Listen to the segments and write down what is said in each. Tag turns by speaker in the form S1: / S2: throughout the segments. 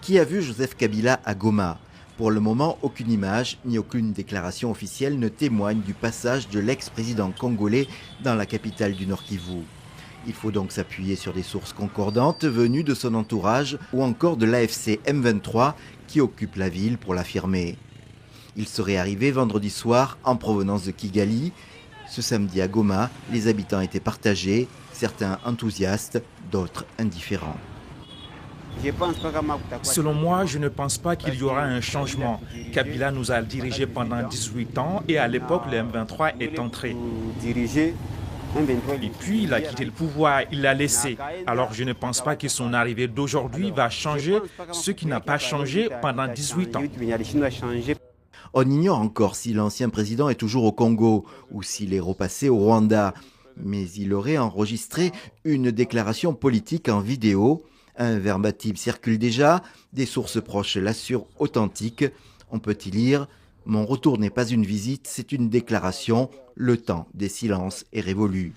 S1: Qui a vu Joseph Kabila à Goma? Pour le moment, aucune image ni aucune déclaration officielle ne témoigne du passage de l'ex-président congolais dans la capitale du Nord Kivu. Il faut donc s'appuyer sur des sources concordantes venues de son entourage ou encore de l'AFC M23 qui occupe la ville pour l'affirmer. Il serait arrivé vendredi soir en provenance de Kigali. Ce samedi à Goma, les habitants étaient partagés, certains enthousiastes, d'autres indifférents.
S2: Selon moi, je ne pense pas qu'il y aura un changement. Kabila nous a dirigés pendant 18 ans et à l'époque, le M23 est entré. Et puis, il a quitté le pouvoir, il l'a laissé. Alors, je ne pense pas que son arrivée d'aujourd'hui va changer ce qui n'a pas changé pendant 18 ans.
S1: On ignore encore si l'ancien président est toujours au Congo ou s'il est repassé au Rwanda. Mais il aurait enregistré une déclaration politique en vidéo. Un verbatim circule déjà, des sources proches l'assurent authentique. On peut y lire « Mon retour n'est pas une visite, c'est une déclaration. Le temps des silences est révolu ».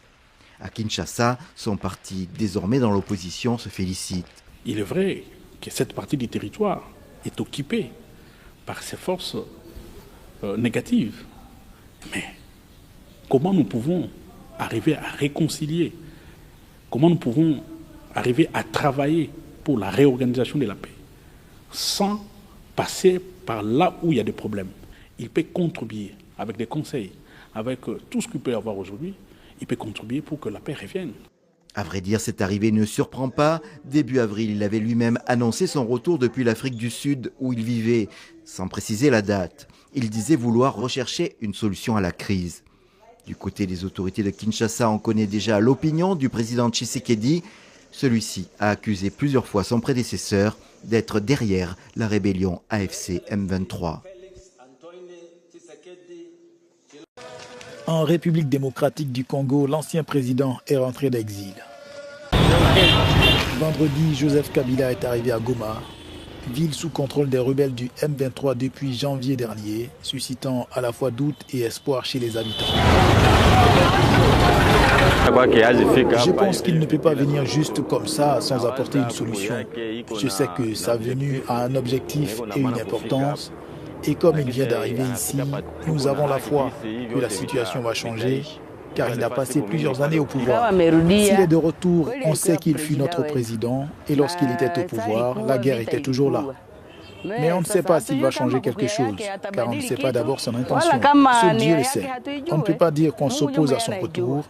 S1: À Kinshasa, son parti, désormais dans l'opposition, se félicite.
S3: Il est vrai que cette partie du territoire est occupée par ces forces négatives. Mais comment nous pouvons arriver à réconcilier? Comment nous pouvons arriver à travailler pour la réorganisation de la paix sans passer par là où il y a des problèmes? Il peut contribuer avec des conseils, avec tout ce qu'il peut y avoir aujourd'hui, il peut contribuer pour que la paix revienne.
S1: À vrai dire, cette arrivée ne surprend pas. Début avril, il avait lui-même annoncé son retour depuis l'Afrique du Sud où il vivait, sans préciser la date. Il disait vouloir rechercher une solution à la crise. Du côté des autorités de Kinshasa, on connaît déjà l'opinion du président Tshisekedi. Celui-ci a accusé plusieurs fois son prédécesseur d'être derrière la rébellion AFC M23.
S4: En République démocratique du Congo, l'ancien président est rentré d'exil. Vendredi, Joseph Kabila est arrivé à Goma, ville sous contrôle des rebelles du M23 depuis janvier dernier, suscitant à la fois doute et espoir chez les habitants. Je pense qu'il ne peut pas venir juste comme ça sans apporter une solution. Je sais que sa venue a un objectif et une importance. Et comme il vient d'arriver ici, nous avons la foi que la situation va changer, car il a passé plusieurs années au pouvoir. S'il est de retour, on sait qu'il fut notre président, et lorsqu'il était au pouvoir, la guerre était toujours là. Mais on ne sait pas s'il va changer quelque chose, car on ne sait pas d'abord son intention. Seul Dieu le sait. On ne peut pas dire qu'on s'oppose à son retour,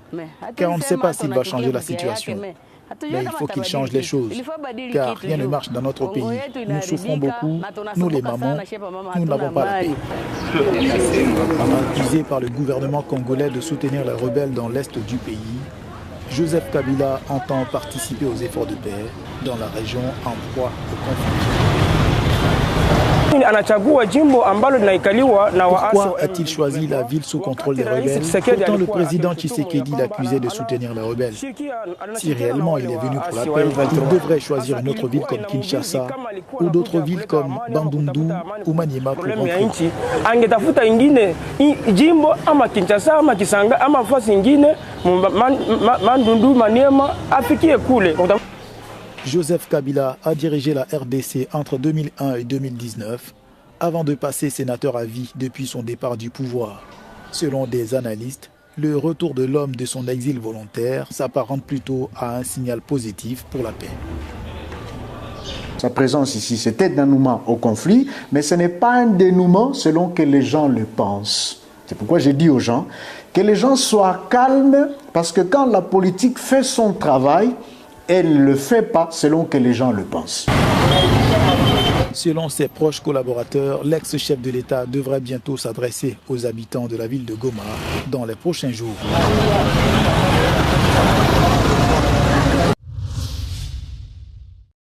S4: car on ne sait pas s'il va changer la situation. Mais il faut qu'il change les choses, car rien ne marche dans notre pays. Nous souffrons beaucoup, nous les mamans, nous n'avons pas la paix. Accusé par le gouvernement congolais de soutenir les rebelles dans l'est du pays, Joseph Kabila entend participer aux efforts de paix dans la région en proie au conflit. Pourquoi a-t-il choisi la ville sous contrôle des rebelles? Pourtant le président Tshisekedi l'accusait de soutenir les rebelles. Si réellement il est venu pour la paix, il devrait choisir une autre ville comme Kinshasa ou d'autres villes comme Bandundu ou Maniema pour rentrer. Joseph Kabila a dirigé la RDC entre 2001 et 2019, avant de passer sénateur à vie depuis son départ du pouvoir. Selon des analystes, le retour de l'homme de son exil volontaire s'apparente plutôt à un signal positif pour la paix.
S5: Sa présence ici, c'est un dénouement au conflit, mais ce n'est pas un dénouement selon que les gens le pensent. C'est pourquoi j'ai dit aux gens que les gens soient calmes, parce que quand la politique fait son travail, elle ne le fait pas selon que les gens le pensent.
S4: Selon ses proches collaborateurs, l'ex-chef de l'État devrait bientôt s'adresser aux habitants de la ville de Goma dans les prochains jours.